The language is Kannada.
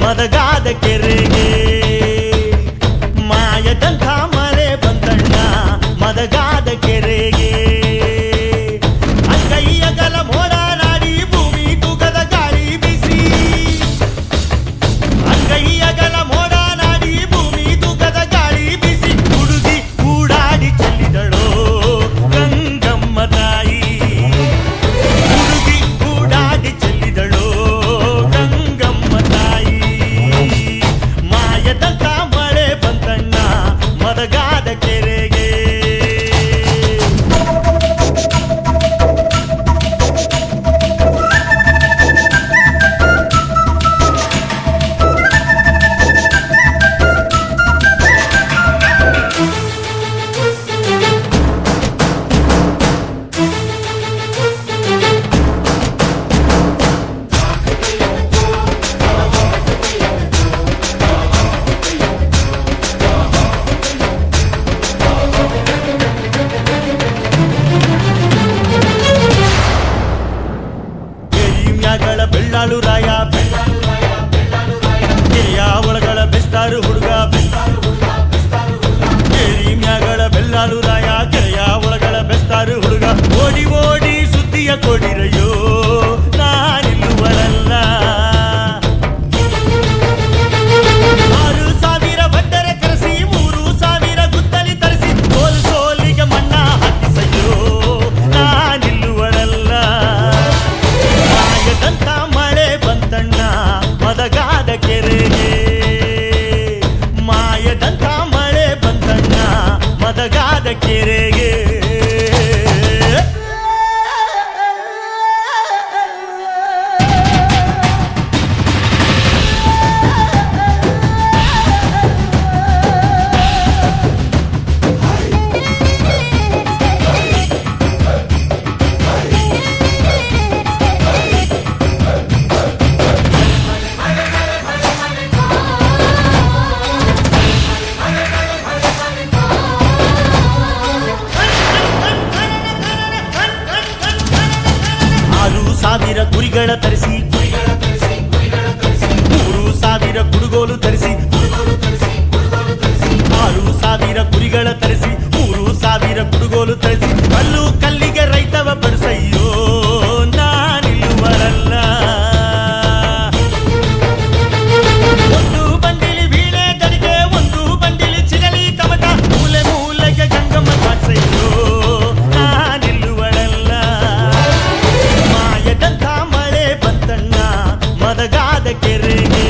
ಮದಗಾದ ಕೆರೆಗೆ ಮಾಯದಂಥ ಮಳೆ ಬಂತಣ್ಣ ಮದಗಾದ ಕೆರೆಗೆ ಅಂಗೈಯಗಲ ಮೋಡ ನಾಡಿ ಭೂಮಿ ತೂಗದ ಗಾಳಿ ಬಿಸಿ ಅಂಗೈಯಗಲ ಮೋಡ ನಾಡಿ ಭೂಮಿ ತೂಗದ ಗಾಳಿ ಬಿಸಿ ಹುಡುಗಿ ಕೂಡಾಡಿ ಚೆಲ್ಲಿದಳೋ ಗಂಗಮ್ಮ ತಾಯಿ ಹುಡುಗಿ ಕೂಡಾಡಿ ಚೆಲ್ಲಿದಳೋ ಗಂಗಮ್ಮ ತಾಯಿ ಮಾಯದಂಥ ಮಳೆ ಬಂತಣ್ಣ ಮದಗಾದ ಕೆರೆಗೆ ಗಳ ಬೆಳ್ಳಾಳು ರಾಯ ಕೆರೆಯ ಒಳಗಳ ಬೆಸ್ತಾರು ಹುಡುಗ ಕೇರಿ ಮ್ಯಾಗಳ ಬೆಳ್ಳಾಳು ರಾಯ ಕೆರೆಯ ಒಳಗಳ ಬೆಸ್ತಾರು ಹುಡುಗ ಓಡಿ ಓಡಿ ಸುದ್ದಿಯ ಕೊಡಿರಯ್ಯೋ ನಾನಿಲ್ಲುವರಲ್ಲ 6,000 ಬಡ್ಡರೆ ಕರೆಸಿ 3,000 ಗುದ್ದಲಿ ತರಿಸಿ ಸೋಲು ಸೋಲಿಗೆ ಮಣ್ಣ ಹಾಕಿಸಯ್ಯೋ ನಾನಿಲ್ಲುವರಲ್ಲ ಮಾಯದಂಥ ಮಳೆ ಬಂತಣ್ಣ ಮದಗಾದ ಕೆರೆಗೆ ಮಾಯದಂಥ ಮಳೆ ಬಂತಣ್ಣ ಮದಗಾದ ಕೆರೆಗೆ ಸಾವಿರ ಕುರಿಗಳ ತರಿಸಿ 3,000 ಕುಡುಗೋಲು ತರಿಸಿ 6,000 ಕುರಿಗಳ ತರಿಸಿ 3,000 ಕುಡುಗೋಲು ತರಿಸಿ ಕಲ್ಲು ಕಲ್ಲಿಗೆ ರೈತವ ಬಡಿಸಯ್ಯೋ ನಾನಿಲ್ಲುವರಲ್ಲ ಒಂದು ಬಂಡಿಲಿ ವೀಣೆ ಗಡಿಗೆ ಒಂದು ಬಂಡಿಲಿ ಚಿಗಲಿ ಕಮಟ ಮೂಲೆ ಮೂಲೆಗೆ ಗಂಗಮ್ಮ ಕಾಡ್ಸಯ್ಯೋ ನಾನಿಲ್ಲುವರಲ್ಲ ಮಾಯದಂಥ ಮಳೆ ಬಂತಣ್ಣ ಮದಗಾದ ಕೆರೆಗೆ